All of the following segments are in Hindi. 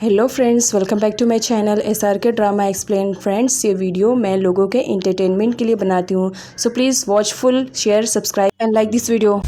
Hello friends, welcome back to my channel SRK drama explain. Friends, ये वीडियो मैं लोगों के एंटरटेनमेंट के लिए बनाती हूँ, so please watch full, share, subscribe and like this video.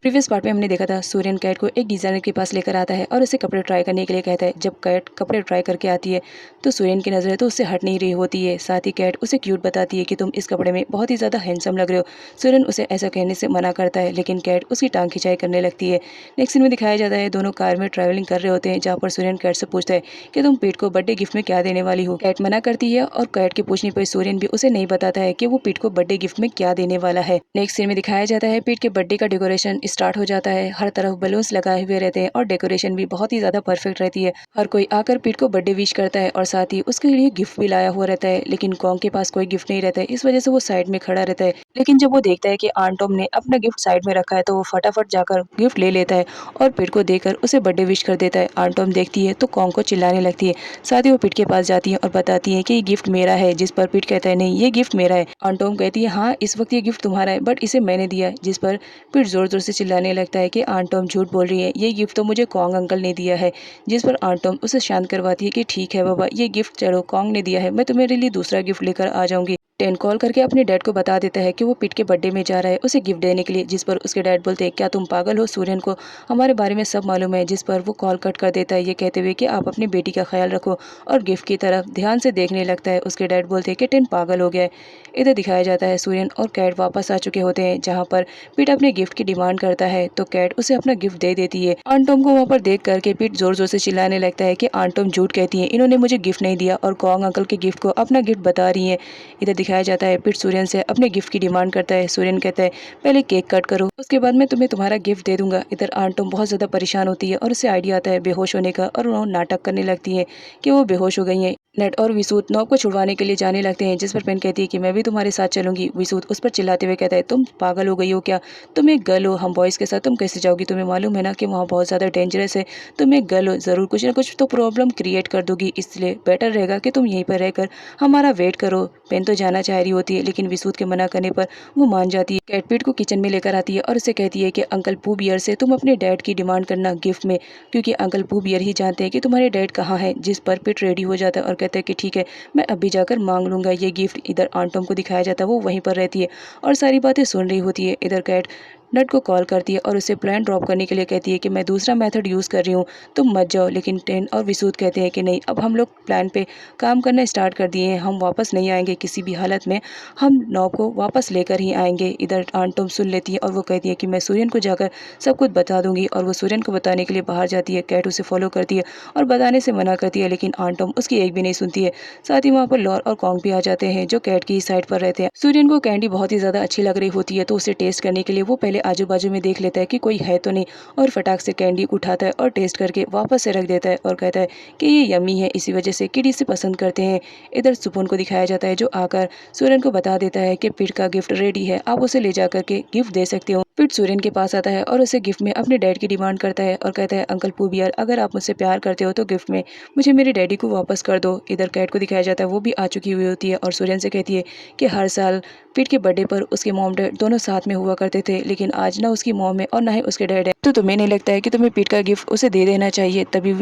Previous part में हमने देखा था सूर्यन कैट को एक डिज़ाइनर के पास लेकर आता है और उसे कपड़े ट्राई करने के लिए कहता है। जब कैट कपड़े ट्राई करके आती है तो सूर्यन की नज़रें तो उससे हट नहीं रही होती है। साथ ही कैट उसे क्यूट बताती है कि तुम इस कपड़े में बहुत ही ज़्यादा हैंडसम लग रहे हो। सूर्यन उसे ऐसा कहने से मना करता है, लेकिन कैट उसकी टांग खिंचाई करने लगती है। नेक्स्ट सीन में दिखाया जाता है दोनों कार में ट्रैवलिंग कर रहे होते हैं, जहाँ पर सूर्यन कैट से पूछता है कि तुम पीट को बर्थडे गिफ्ट में क्या देने वाली हो। कैट मना करती है और कैट के पूछने पर सूर्यन भी उसे नहीं बताता है कि वो पीट को बर्थडे गिफ्ट में क्या देने वाला है। नेक्स्ट सीन में दिखाया जाता है पीट के बर्थडे का डेकोरेशन स्टार्ट हो जाता है। हर तरफ बलून्स लगाए हुए रहते हैं और डेकोरेशन भी बहुत ही ज्यादा परफेक्ट रहती है। हर कोई आकर पीट को बर्थडे विश करता है और साथ ही उसके लिए गिफ्ट भी लाया हुआ रहता है, लेकिन कॉन्ग के पास कोई गिफ्ट नहीं रहता है। इस वजह से वो साइड में खड़ा रहता है। लेकिन जब वो देखता है कि आंट टॉम ने अपना गिफ्ट साइड में रखा है तो वो फटाफट जाकर गिफ्ट ले लेता है और पीट को देकर उसे बर्थडे विश कर देता है। आंट टॉम देखती है तो कॉन्ग को चिल्लाने लगती है। साथ ही वो पीट के पास जाती है और बताती है कि ये गिफ्ट मेरा है, जिस पर पीट कहता है नहीं, ये गिफ्ट मेरा है। आंट टॉम कहती है हाँ, इस वक्त ये गिफ्ट तुम्हारा है, बट इसे मैंने दिया, जिस पर पीट जोर जोर से चिल्लाने लगता है कि आंट टॉम झूठ बोल रही है, ये गिफ्ट तो मुझे कॉन्ग अंकल ने दिया है। जिस पर आंट टॉम उसे शांत करवाती है कि ठीक है बाबा, ये गिफ्ट चलो कॉन्ग ने दिया है, मैं तुम्हारे लिए दूसरा गिफ्ट लेकर आ जाऊंगी। टेन कॉल करके अपने डैड को बता देता है कि वो पीट के बर्थडे में जा रहा है उसे गिफ्ट देने के लिए। जिस पर उसके डैड बोलते हैं क्या तुम पागल हो, सूर्यन को हमारे बारे में सब मालूम है। जिस पर वो कॉल कट कर देता है ये कहते हुए कि आप अपनी बेटी का ख्याल रखो, और गिफ्ट की तरफ ध्यान से देखने लगता है। उसके डैड बोलते हैं कि टेन पागल हो गया है। इधर दिखाया जाता है सूर्यन और कैट वापस आ चुके होते हैं, जहाँ पर पीट अपने गिफ्ट की डिमांड करता है तो कैट उसे अपना गिफ्ट दे देती है। आंटोम को वहाँ पर देख करके पीट जोर जोर से चिल्लाने लगता है कि आंटोम झूठ कहती है, इन्होंने मुझे गिफ्ट नहीं दिया और कॉन्ग अंकल के गिफ्ट को अपना गिफ्ट बता रही है। इधर दिखाया जाता है पीट सूर्यन से अपने गिफ्ट की डिमांड करता है। सूर्यन कहता है पहले केक कट करो, उसके बाद मैं तुम्हें तुम्हारा गिफ्ट दे दूंगा। इधर आंटोम बहुत ज्यादा परेशान होती है और उसे आइडिया आता है बेहोश होने का, और वो नाटक करने लगती है कि वो बेहोश हो गई है। नेट और विसूत नॉब को छुड़वाने के लिए जाने लगते हैं, जिस पर पेन कहती है कि मैं भी तुम्हारे साथ चलूंगी। विसूत उस पर चिल्लाते हुए कहता है तुम पागल हो गई हो क्या, तुम एक गर्ल हो, हम बॉयज के साथ तुम कैसे जाओगी, तुम्हें मालूम है ना कि वहाँ बहुत ज़्यादा डेंजरस है, तुम एक गर्ल हो, ज़रूर कुछ ना कुछ तो प्रॉब्लम क्रिएट कर दोगी, इसलिए बेटर रहेगा कि तुम यहीं पर रहकर हमारा वेट करो। पेन तो जाना चाह रही होती है, लेकिन विसूत के मना करने पर वो मान जाती है। कैटपीट को किचन में लेकर आती है और उसे कहती है कि अंकल पू बियर से तुम अपने डैड की डिमांड करना गिफ्ट में, क्योंकि अंकल पू बियर ही जानते हैं कि तुम्हारे डैड कहाँ है। जिस पर पीट रेडी हो जाता है और कहता है कि ठीक है, मैं अभी जाकर मांग लूंगा ये गिफ्ट। इधर आंटोम को दिखाया जाता है वो वहीं पर रहती है और सारी बातें सुन रही होती है। इधर कैट नट को कॉल करती है और उसे प्लान ड्रॉप करने के लिए कहती है कि मैं दूसरा मेथड यूज़ कर रही हूँ, तुम मत जाओ। लेकिन टेन और विसूत कहते हैं कि नहीं, अब हम लोग प्लान पे काम करना स्टार्ट कर दिए हैं, हम वापस नहीं आएंगे किसी भी हालत में, हम नॉब को वापस लेकर ही आएंगे। इधर आंटोम सुन लेती है और वो कहती है कि मैं सूर्यन को जाकर सब कुछ बता दूंगी, और वो सूर्यन को बताने के लिए बाहर जाती है। कैट उसे फॉलो करती है और बताने से मना करती है, लेकिन आंटोम उसकी एक भी नहीं सुनती है। साथ ही वहाँ पर लॉर और कॉन्ग भी आ जाते हैं जो कैट की साइड पर रहते हैं। सूर्यन को कैंडी बहुत ही ज़्यादा अच्छी लग रही होती है, तो उसे टेस्ट करने के लिए वो पहले आजू बाजू में देख लेता है कि कोई है तो नहीं, और फटाक से कैंडी उठाता है और टेस्ट करके वापस से रख देता है और कहता है कि ये यम्मी है, इसी वजह से किड इसे पसंद करते हैं। इधर सुपुन को दिखाया जाता है जो आकर सूर्यन को बता देता है कि पीट का गिफ्ट रेडी है, आप उसे ले जाकर के गिफ्ट दे सकते हो। पीट सूर्यन के पास आता है और उसे गिफ्ट में अपने डैड की डिमांड करता है और कहता है अंकल पूबियर, अगर आप मुझसे प्यार करते हो तो गिफ्ट में मुझे मेरे डैडी को वापस कर दो। इधर कैट को दिखाया जाता है वो भी आ चुकी हुई होती है और सूर्यन से कहती है कि हर साल पीट के बर्थडे पर उसके मॉम डैड दोनों साथ में हुआ करते थे, लेकिन आज ना उसकी मॉम है और ना ही उसके डैड है, तो तुम्हें नहीं लगता है कि तुम्हें पीट का गिफ्ट उसे दे देना चाहिए। तभी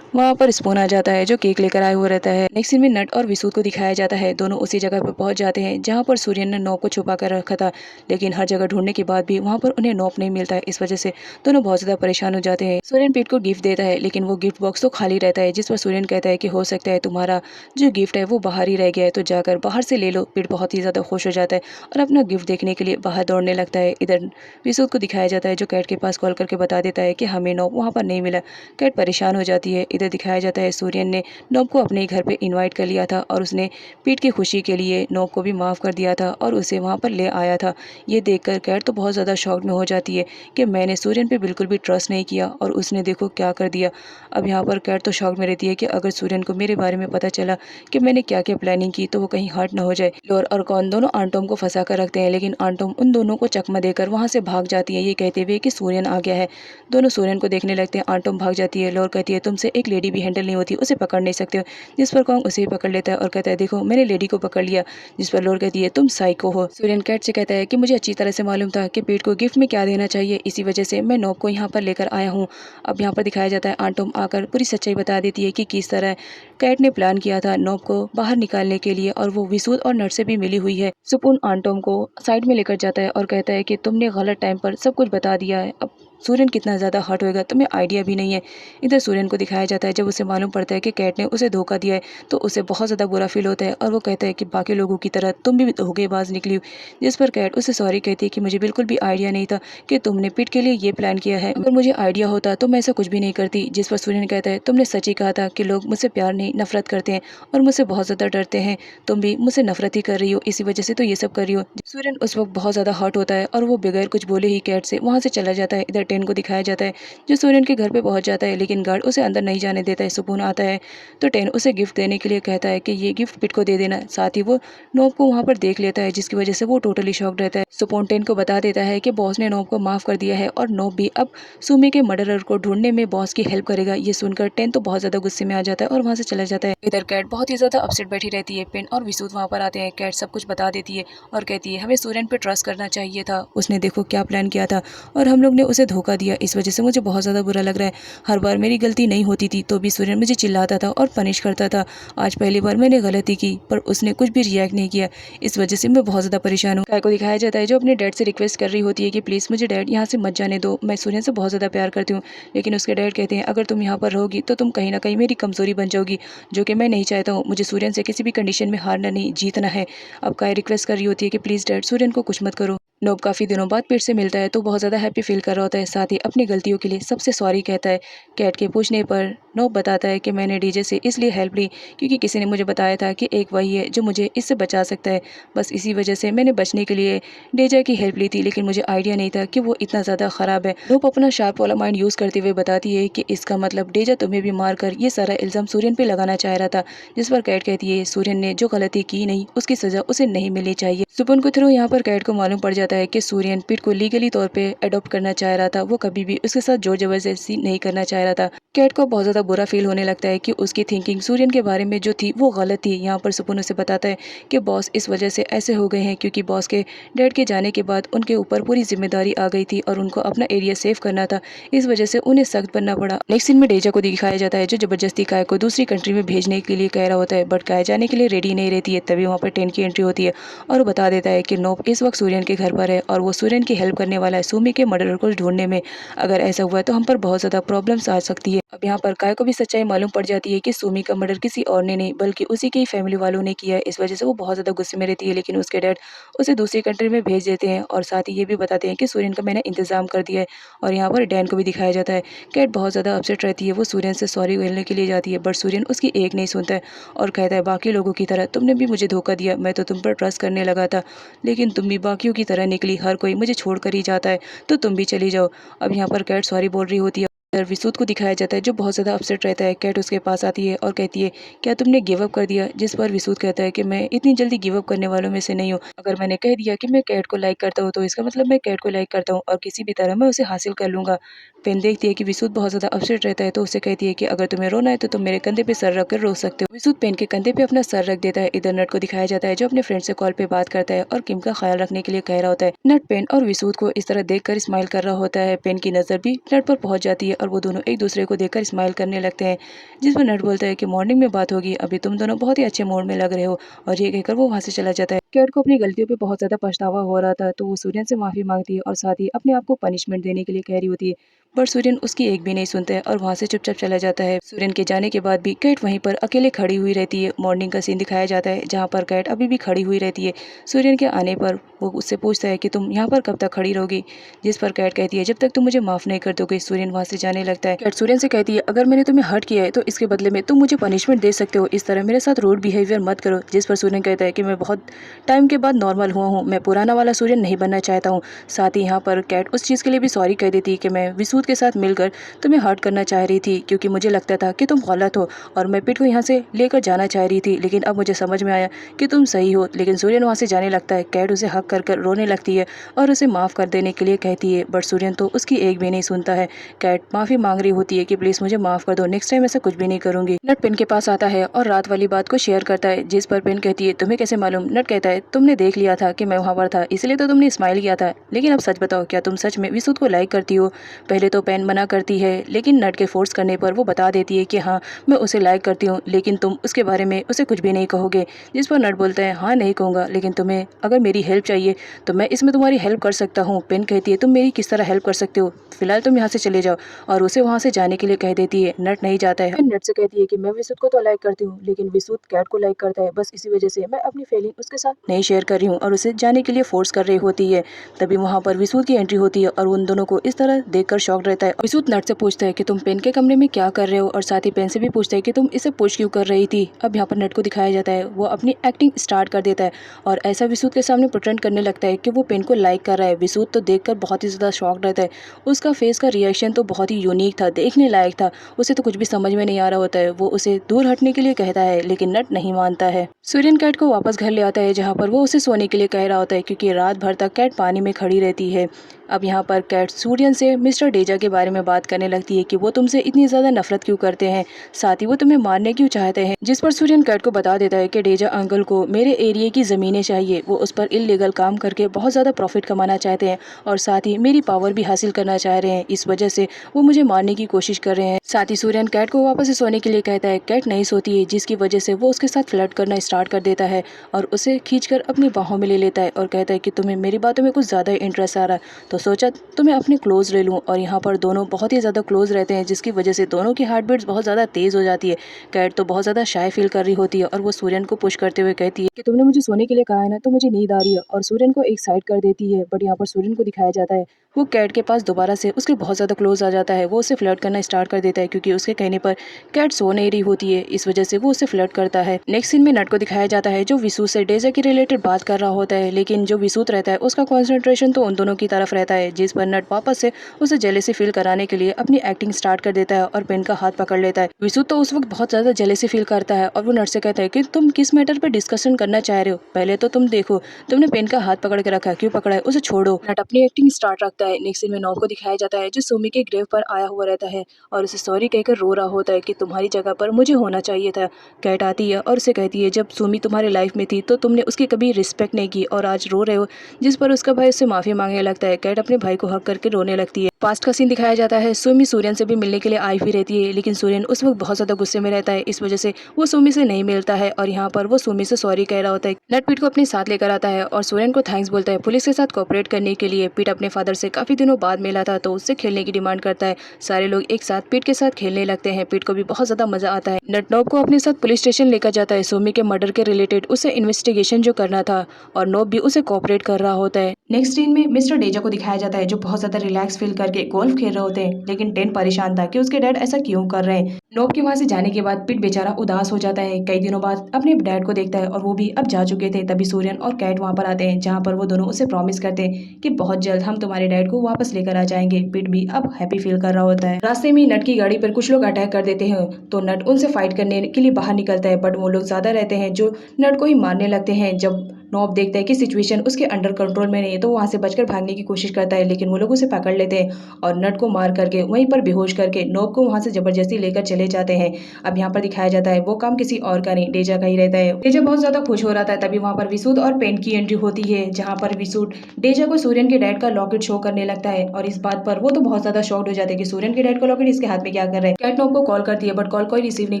वहाँ पर स्पून आ जाता है जो केक लेकर आया हुआ रहता है। नेक्स्ट सीन में नट और विसूत को दिखाया जाता है, दोनों उसी जगह पर पहुंच जाते हैं जहाँ पर सूर्यन ने नॉब को छुपा कर रखा था, लेकिन हर जगह ढूंढने के बाद भी वहाँ पर उन्हें नॉब नहीं मिलता है। इस वजह से दोनों बहुत ज्यादा परेशान हो जाते हैं। सूर्यन पीट को गिफ्ट देता है, लेकिन वो गिफ्ट बॉक्स तो खाली रहता है, जिस पर सूर्यन कहता है कि हो सकता है तुम्हारा जो गिफ्ट है वो बाहर ही रह गया है, तो जाकर बाहर से ले लो। पीट बहुत ही ज्यादा खुश हो जाता है और अपना गिफ्ट देखने के लिए बाहर दौड़ने लगता है। इधर विसूत को दिखाया जाता है जो कैट के पास कॉल करके बता देता है कि हमें नॉब वहाँ पर नहीं मिला। कैट परेशान हो जाती है। इधर दिखाया जाता है सूर्यन ने नॉब को अपने घर पे इनवाइट कर लिया था और उसने पीट की खुशी के लिए नॉब को भी माफ़ कर दिया था और उसे वहाँ पर ले आया था। ये देखकर कैट तो बहुत ज़्यादा शॉक्ड में हो जाती है कि मैंने सूर्यन पे बिल्कुल भी ट्रस्ट नहीं किया और उसने देखो क्या कर दिया। अब यहाँ पर कैट तो शॉक में रहती है कि अगर सूर्यन को मेरे बारे में पता चला कि मैंने क्या-क्या प्लानिंग की तो वो कहीं हर्ट ना हो जाए। लोर और कॉर्न दोनों आंटोम को फँसा कर रखते हैं, लेकिन आंटोम उन दोनों को चकमा देकर वहाँ से भाग जाती है, ये कहते हुए कि सूर्यन आ गया है। दोनों सूर्यन को देखने लगते हैं, आंटोम भाग जाती है। लोर कहती है तुमसे एक लेडी भी हैंडल नहीं होती, उसे पकड़ नहीं सकते हो। जिस पर कॉन्ग उसे ही पकड़ लेता है और कहता है देखो मैंने लेडी को पकड़ लिया। जिस पर लोर कहती है तुम साइको हो। सूर्यन कैट से कहता है कि मुझे अच्छी तरह से मालूम था कि पीट को गिफ्ट में क्या देना चाहिए, इसी वजह से मैं नोब को यहाँ पर लेकर आया हूँ। अब यहाँ पर दिखाया जाता है आंटोम आकर पूरी सच्चाई बता देती है कि किस तरह कैट ने प्लान किया था नोब को बाहर निकालने के लिए और वो विसूद और नट से भी मिली हुई है। सुपुन आंटोम को साइड में लेकर जाता है और कहता है कि तुमने गलत टाइम पर सब कुछ बता दिया है। अब सूर्यन कितना ज़्यादा हर्ट होएगा तुम्हें आइडिया भी नहीं है। इधर सूर्यन को दिखाया जाता है जब उसे मालूम पड़ता है कि कैट ने उसे धोखा दिया है तो उसे बहुत ज़्यादा बुरा फील होता है और वो कहता है कि बाकी लोगों की तरह तुम भी धोखेबाज निकली हो। जिस पर कैट उसे सॉरी कहती है कि मुझे बिल्कुल भी आइडिया नहीं था कि तुमने पिट के लिए ये प्लान किया है, अगर मुझे आइडिया होता तो मैं ऐसा कुछ भी नहीं करती। जिस पर सूर्यन कहता है तुमने सच ही कहा था कि लोग मुझसे प्यार नहीं नफरत करते हैं और मुझसे बहुत ज़्यादा डरते हैं। तुम भी मुझसे नफरत ही कर रही हो, इसी वजह से तो ये सब कर रही हो। सूर्यन उस वक्त बहुत ज़्यादा हर्ट होता है और वो बगैर कुछ बोले ही कैट से वहाँ से चला जाता है। इधर टेन को दिखाया जाता है जो सूर्यन के घर पे पहुँच जाता है, लेकिन गार्ड उसे अंदर नहीं जाने देता है। सुकून आता है तो टेन उसे गिफ्ट देने के लिए कहता है कि ये गिफ्ट पिट को दे देना। साथ ही वो नोब को वहाँ पर देख लेता है जिसकी वजह से वो टोटली शॉक्ड रहता है। सुपोन टेन को बता देता है कि बॉस ने नोब को माफ़ कर दिया है और नोब भी अब सुमी के मर्डरर को ढूंढने में बॉस की हेल्प करेगा। ये सुनकर टेन तो बहुत ज़्यादा गुस्से में आ जाता है और वहाँ से चला जाता है। इधर कैट बहुत ही ज़्यादा अपसेट बैठी रहती है। पेन और विसूद वहाँ पर आते हैं। कैट सब कुछ बता देती है और कहती है हमें सूर्यन पे ट्रस्ट करना चाहिए था, उसने देखो क्या प्लान किया था और हम लोग ने उसे धोखा दिया, इस वजह से मुझे बहुत ज़्यादा बुरा लग रहा है। हर बार मेरी गलती नहीं होती थी तो भी सूर्यन मुझे चिल्लाता था और पनिश करता था। आज पहली बार मैंने गलती की पर उसने कुछ भी रिएक्ट नहीं किया, इस वजह से मैं बहुत ज़्यादा परेशान हूँ। काय को दिखाया जाता है जो अपने डैड से रिक्वेस्ट कर रही होती है कि प्लीज़ मुझे डैड यहाँ से मत जाने दो, मैं सूर्यन से बहुत ज़्यादा प्यार करती हूँ। लेकिन उसके डैड कहते हैं अगर तुम यहाँ पर रहोगी तो तुम कहीं ना कहीं मेरी कमज़ोरी बन जाओगी, जो कि मैं नहीं चाहता हूँ। मुझे सूर्यन से किसी भी कंडीशन में हारना नहीं, जीतना है। अब काय रिक्वेस्ट कर रही होती है कि प्लीज़ डैड सूर्यन को कुछ मत करो। नोब काफ़ी दिनों बाद पीट से मिलता है तो बहुत ज़्यादा हैप्पी फील कर रहा होता है, साथ ही अपनी गलतियों के लिए सबसे सॉरी कहता है। कैट के पूछने पर नोब बताता है कि मैंने डीजे से इसलिए हेल्प ली क्योंकि किसी ने मुझे बताया था कि एक वही है जो मुझे इससे बचा सकता है, बस इसी वजह से मैंने बचने के लिए डीजे की हेल्प ली थी, लेकिन मुझे आइडिया नहीं था कि वो इतना ज़्यादा ख़राब है। नोब अपना शार्प वाला माइंड यूज़ करते हुए बताती है कि इसका मतलब डीजा तुम्हें भी मार कर ये सारा इल्ज़ाम सूर्यन पे लगाना चाह रहा था। जिस पर कैट कहती है सूर्यन ने जो गलती की नहीं उसकी सज़ा उसे नहीं मिलनी चाहिए। सुपन के थ्रू यहाँ पर कैट को मालूम पड़ जाता है कि सूर्यन पिट को लीगली तौर पे अडॉप्ट करना चाह रहा था, वो कभी भी उसके साथ जोर जबरदस्ती नहीं करना चाह रहा था। कैट को बहुत ज़्यादा बुरा फील होने लगता है कि उसकी थिंकिंग सूर्यन के बारे में जो थी वो गलत थी। यहाँ पर सुपन उसे बताता है कि बॉस इस वजह से ऐसे हो गए हैं क्योंकि बॉस के डैड के जाने के बाद उनके ऊपर पूरी जिम्मेदारी आ गई थी और उनको अपना एरिया सेव करना था, इस वजह से उन्हें सख्त बनना पड़ा। नेक्स्ट सीन में डेजा को दिखाया जाता है जो जबरदस्ती काय को दूसरी कंट्री में भेजने के लिए कह रहा होता है, बट काय जाने के लिए रेडी नहीं रहती है। तभी वहाँ पर टेन की एंट्री होती है और वो बता देता है कि नोब इस वक्त सूर्यन के घर पर है और वो सूर्यन की हेल्प करने वाला है सुमी के मर्डर को ढूंढने में। अगर ऐसा हुआ तो हम पर बहुत ज़्यादा प्रॉब्लम्स आ सकती है। अब यहाँ पर काय को भी सच्चाई मालूम पड़ जाती है कि सुमी का मर्डर किसी और ने नहीं बल्कि उसी के ही फैमिली वालों ने किया है, इस वजह से वो बहुत ज़्यादा गुस्से में रहती है। लेकिन उसके डैड उसे दूसरी कंट्री में भेज देते हैं और साथ ही ये भी बताते हैं कि सूर्यन का मैंने इंतजाम कर दिया है। और यहाँ पर डैन को भी दिखाया जाता है। कैट बहुत ज़्यादा अपसेट रहती है, वो सूर्यन से सॉरी बोलने के लिए जाती है बट सूर्यन उसकी एक नहीं सुनता है और कहता है बाकी लोगों की तरह तुमने भी मुझे धोखा दिया, मैं तो तुम पर ट्रस्ट करने लगा था लेकिन तुम भी बाकियों की तरह निकली, हर कोई मुझे छोड़ कर ही जाता है तो तुम भी चली जाओ। अब यहाँ पर कैट सॉरी बोल रही होती है। इधर विसूद को दिखाया जाता है जो बहुत ज़्यादा अपसेट रहता है। कैट उसके पास आती है और कहती है क्या तुमने गिव अप कर दिया, जिस पर विसूद कहता है कि मैं इतनी जल्दी गिव अप करने वालों में से नहीं हूँ। अगर मैंने कह दिया कि मैं कैट को लाइक करता हूँ तो इसका मतलब मैं कैट को लाइक करता हूँ और किसी भी तरह मैं उसे हासिल कर लूँगा। पेन देखती है कि विसूद बहुत ज़्यादा अपसेट रहता है तो उसे कहती है कि अगर तुम्हें रोना है तो तुम मेरे कंधे पे सर रख कर रो सकते हो। विसूद पेन के कंधे पे अपना सर रख देता है। इधर नट को दिखाया जाता है जो अपने फ्रेंड से कॉल पे बात करता है और किम का ख्याल रखने के लिए कह रहा होता है। नट पेन और विसूद को इस तरह देखकर स्माइल कर रहा होता है। पेन की नज़र भी नट पर पहुंच जाती है और वो दोनों एक दूसरे को देखकर स्माइल करने लगते हैं, जिस पर नट बोलता है कि मॉर्निंग में बात होगी, अभी तुम दोनों बहुत ही अच्छे मूड में लग रहे हो। और ये कहकर वो वहाँ से चला जाता है। कैट को अपनी गलतियों पे बहुत ज़्यादा पछतावा हो रहा था तो वो सूर्यन से माफ़ी मांगती है और साथ ही अपने आप को पनिशमेंट देने के लिए कह रही होती है। पर सूर्यन उसकी एक भी नहीं सुनता है और वहाँ से चुपचाप चला जाता है। सूर्यन के जाने के बाद भी कैट वहीं पर अकेले खड़ी हुई रहती है। मॉर्निंग का सीन दिखाया जाता है जहाँ पर कैट अभी भी खड़ी हुई रहती है। सूर्यन के आने पर वो उससे पूछता है कि तुम यहाँ पर कब तक खड़ी रहोगी, जिस पर कैट कहती है जब तक तुम मुझे माफ़ नहीं कर दोगे। सूर्यन वहाँ से जाने लगता है। कैट सूर्यन से कहती है अगर मैंने तुम्हें हर्ट किया है तो इसके बदले में तुम मुझे पनिशमेंट दे सकते हो, इस तरह मेरे साथ रूड बिहेवियर मत करो। जिस पर सूर्यन कहता है कि मैं बहुत टाइम के बाद नॉर्मल हुआ हूँ, मैं पुराना वाला सूर्यन नहीं बनना चाहता हूँ। साथ ही यहाँ पर कैट उस चीज़ के लिए भी सॉरी कह देती है कि मैं विसूत के साथ मिलकर तुम्हें हर्ट करना चाह रही थी, क्योंकि मुझे लगता था कि तुम गलत हो और मैं पिट को यहाँ से लेकर जाना चाह रही थी, लेकिन अब मुझे समझ में आया कि तुम सही हो। लेकिन सूर्यन वहाँ से जाने लगता है। कैट उसे हक कर कर रोने लगती है और उसे माफ़ कर देने के लिए कहती है, बट सूर्यन तो उसकी एक भी नहीं सुनता है। कैट माफ़ी मांग रही होती है कि प्लीज़ मुझे माफ़ कर दो, नेक्स्ट टाइम ऐसा कुछ भी नहीं करूँगी। नट पेन के पास आता है और रात वाली बात को शेयर करता है, जिस पर पेन कहती है तुम्हें कैसे मालूम। नट कहता है तुमने देख लिया था कि मैं वहाँ पर था, इसलिए तो तुमने स्माइल किया था, लेकिन अब सच बताओ क्या तुम सच में विसूत को लाइक करती हो। पहले तो पेन मना करती है, लेकिन नट के फोर्स करने पर वो बता देती है कि हाँ मैं उसे लाइक करती हूँ, लेकिन तुम उसके बारे में उसे कुछ भी नहीं कहोगे। जिस पर नट बोलता है हाँ नहीं कहूँगा, लेकिन तुम्हें अगर मेरी हेल्प चाहिए तो मैं इसमें तुम्हारी हेल्प कर सकता हूँ। पेन कहती है तुम मेरी किस तरह हेल्प कर सकते हो, फिलहाल तुम यहाँ से चले जाओ, और उसे वहाँ से जाने के लिए कह देती है। नट नहीं जाता है। नट से कहती है कि मैं विसूत को तो लाइक करती हूँ, लेकिन विसूत कैट को लाइक करता है, बस इसी वजह से मैं अपनी फीलिंग उसके साथ नहीं शेयर कर रही हूँ और उसे जाने के लिए फोर्स कर रही होती है। तभी वहाँ पर विसूत की एंट्री होती है और उन दोनों को इस तरह देखकर शॉक रहता है। विसूत नट से पूछता है कि तुम पेन के कमरे में क्या कर रहे हो, और साथ ही पेन से भी पूछता है कि तुम इसे पुश क्यों कर रही थी। अब यहाँ पर नट को दिखाया जाता है, वो अपनी एक्टिंग स्टार्ट कर देता है और ऐसा विसूत के सामने प्रिटेंड करने लगता है कि वो पेन को लाइक कर रहा है। विसूत तो देखकर बहुत ही ज़्यादा शॉक रहता है। उसका फेस का रिएक्शन तो बहुत ही यूनिक था, देखने लायक था। उसे तो कुछ भी समझ में नहीं आ रहा होता है। वो उसे दूर हटने के लिए कहता है, लेकिन नट नहीं मानता है। सूर्यन कैट को वापस घर ले आता है, जहाँ पर वो उसे सोने के लिए कह रहा होता है, क्योंकि रात भर तक कैट पानी में खड़ी रहती है। अब यहाँ पर कैट सूर्यन से मिस्टर डेजा के बारे में बात करने लगती है कि वो तुमसे इतनी ज़्यादा नफरत क्यों करते हैं, साथ ही वो तुम्हें मारने क्यों चाहते हैं। जिस पर सूर्यन कैट को बता देता है कि डेजा अंकल को मेरे एरिया की ज़मीनें चाहिए, वो उस पर इल्लीगल काम करके बहुत ज़्यादा प्रॉफिट कमाना चाहते हैं और साथ ही मेरी पावर भी हासिल करना चाह रहे हैं, इस वजह से वो मुझे मारने की कोशिश कर रहे हैं। साथ ही सूर्यन कैट को वापस से सोने के लिए कहता है। कैट नहीं सोती है, जिसकी वजह से वो उसके साथ फ्लर्ट करना स्टार्ट कर देता है और उसे खींचकर अपनी बाहों में ले लेता है और कहता है कि तुम्हें मेरी बातों में कुछ ज़्यादा इंटरेस्ट आ रहा है, तो सोचा तुम्हें अपने क्लोज ले लूँ। और यहाँ पर दोनों बहुत ही ज़्यादा क्लोज रहते हैं, जिसकी वजह से दोनों की हार्ट बीट्स बहुत ज़्यादा तेज़ हो जाती है। कैट तो बहुत ज़्यादा शाय फील कर रही होती है और वो सूर्यन को पुश करते हुए कहती है कि तुमने मुझे सोने के लिए कहा है ना, तो मुझे नींद आ रही है, और सूर्यन को एक साइड कर देती है। बट यहाँ पर सूर्यन को दिखाया जाता है वो कैट के पास दोबारा से उसके बहुत ज़्यादा क्लोज आ जाता है। वो उसे फ्लर्ट करना स्टार्ट कर देता है, क्योंकि उसके कहने पर कैट सो नहीं रही होती है, इस वजह से वो उसे फ्लर्ट करता है। नेक्स्ट सीन में नट को दिखाया जाता है, जो विसूत से डेजा के रिलेटेड बात कर रहा होता है, लेकिन जो विसूत रहता है उसका कॉन्सेंट्रेशन तो उन दोनों की तरफ रहता है। जिस पर नट वापस से उसे जेलेसी फील कराने के लिए अपनी एक्टिंग स्टार्ट कर देता है और पेन का हाथ पकड़ लेता है। विसूत तो उस वक्त बहुत ज़्यादा जेलेसी फील करता है और वो नट से कहता है कि तुम किस मैटर पर डिस्कशन करना चाह रहे हो, पहले तो तुम देखो तुमने पेन का हाथ पकड़ के रखा है, क्यों पकड़ा है, उसे छोड़ो। नट अपनी एक्टिंग स्टार्ट रखता है। नेक्स्ट सीन में नॉब को दिखाया जाता है, जो सुमी के ग्रेव पर आया हुआ रहता है और उसे सॉरी कहकर रो रहा होता है कि तुम्हारी जगह पर मुझे होना चाहिए था। कैट आती है और उसे कहती है जब सुमी तुम्हारे लाइफ में थी तो तुमने उसकी कभी रिस्पेक्ट नहीं की और आज रो रहे हो। जिस पर उसका भाई उससे माफी मांगने लगता है। कैट अपने भाई को हक करके रोने लगती है। पास्ट का सीन दिखाया जाता है, सुमी सूर्यन से भी मिलने के लिए आई हुई रहती है, लेकिन सूर्यन उस वक्त बहुत ज्यादा गुस्से में रहता है, इस वजह से वो सुमी से नहीं मिलता है और यहाँ पर वो सुमी से सॉरी कह रहा होता है। नट पीट को अपने साथ लेकर आता है और सूर्यन को थैंक्स बोलता है पुलिस के साथ कोऑपरेट करने के लिए। पीट अपने फादर से काफी दिनों बाद मिला था, तो उससे खेलने की डिमांड करता है। सारे लोग एक साथ पीट के साथ खेलने लगते हैं। पीट को भी बहुत ज्यादा मजा आता है। नट नोब को अपने साथ पुलिस स्टेशन लेकर जाता है, सुमी के मर्डर के रिलेटेड उसे इन्वेस्टिगेशन जो करना था, और नोब भी उसे कोऑपरेट कर रहा होता है। नेक्स्ट सीन में मिस्टर डेजा को दिखाया जाता है, जो बहुत ज्यादा रिलैक्स फील करके गोल्फ खेल रहे होते हैं, लेकिन टेन परेशान था कि उसके डैड ऐसा क्यों कर रहे हैं। नोब के वहां से जाने के बाद पिट बेचारा उदास हो जाता है। कई दिनों बाद अपने डैड को देखता है और वो भी अब जा चुके थे। तभी सूर्यन और कैट वहां पर आते हैं, जहां पर वो दोनों उसे प्रॉमिस करते हैं कि बहुत जल्द हम तुम्हारे डैड को वापस लेकर आ जाएंगे। पिट भी अब हैप्पी फील कर रहा होता है। रास्ते में नट की गाड़ी पर कुछ लोग अटैक कर देते हैं, तो नट उनसे फाइट करने के लिए बाहर निकलता है, बट वो लोग ज्यादा रहते हैं जो नट को ही मारने लगते हैं। जब नॉब देखता है कि सिचुएशन उसके अंडर कंट्रोल में नहीं है, तो वहां से बचकर भागने की कोशिश करता है, लेकिन वो लोग उसे पकड़ लेते हैं और नट को मार करके वहीं पर बेहोश करके नॉब को वहां से जबरदस्ती लेकर चले जाते हैं। अब यहाँ पर दिखाया जाता है वो काम किसी और का नहीं, डेजा का ही रहता है। डेजा बहुत ज्यादा खुश हो रहा था। तभी वहां पर विसूद और पेन की एंट्री होती है, जहाँ पर विसूद डेजा को सूर्यन के डैड का लॉकेट शो करने लगता है और इस बात पर वो तो बहुत ज्यादा शॉक्ड हो जाते हैं कि सूर्यन के डैड का लॉकेट इसके हाथ में क्या कर रहा है। कैट नॉब को कॉल करती है, बट कॉल कोई रिसीव नहीं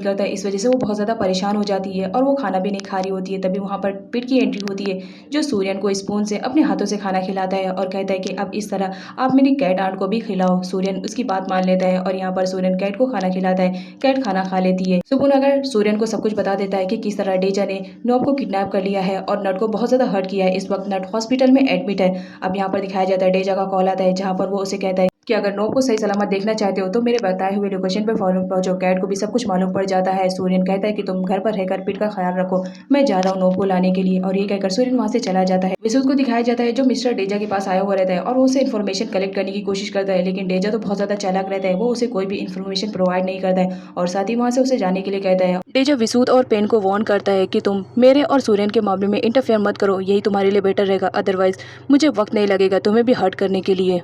करता है, इस वजह से वो बहुत ज्यादा परेशान हो जाती है और वो खाना भी नहीं खा रही होती है। तभी वहां पर पिट की एंट्री होती है, है, जो सूर्यन को स्पून से अपने हाथों से खाना खिलाता है और कहता है कि अब इस तरह आप मेरी कैट आंट को भी खिलाओ। सूर्यन उसकी बात मान लेता है और यहाँ पर सूर्यन कैट को खाना खिलाता है। कैट खाना खा लेती है। सुपुन अगर सूर्यन को सब कुछ बता देता है कि किस तरह डेजा ने नॉब को किडनैप कर लिया है और नट को बहुत ज्यादा हर्ट किया है। इस वक्त नट हॉस्पिटल में एडमिट है। अब यहाँ पर दिखाया जाता है डेजा का कॉल आता है, जहाँ पर वो उसे कहता है कि अगर नॉब को सही सलामत देखना चाहते हो तो मेरे बताए हुए लोकेशन पर फौरन पहुंचो। कैट को भी सब कुछ मालूम पड़ जाता है। सूर्यन कहता है कि तुम घर पर रहकर पिट का ख्याल रखो, मैं जा रहा हूँ नॉब को लाने के लिए। और ये कहकर सूर्यन वहां से चला जाता है। विसूत को दिखाया जाता है जो मिस्टर डेजा के पास आया हुआ रहता है और वो उसे इन्फॉर्मेशन कलेक्ट करने की कोशिश करता है, लेकिन डेजा तो बहुत ज्यादा चालाक रहता है, वो उसे कोई भी इन्फॉर्मेशन प्रोवाइड नहीं करता है और साथ ही वहां से उसे जाने के लिए कहता है। डेजा विसूत और पेन को वार्न करता है कि तुम मेरे और सूर्यन के मामले में इंटरफेयर मत करो, यही तुम्हारे लिए बेटर रहेगा, अदरवाइज मुझे वक्त नहीं लगेगा तुम्हें भी हर्ट करने के लिए।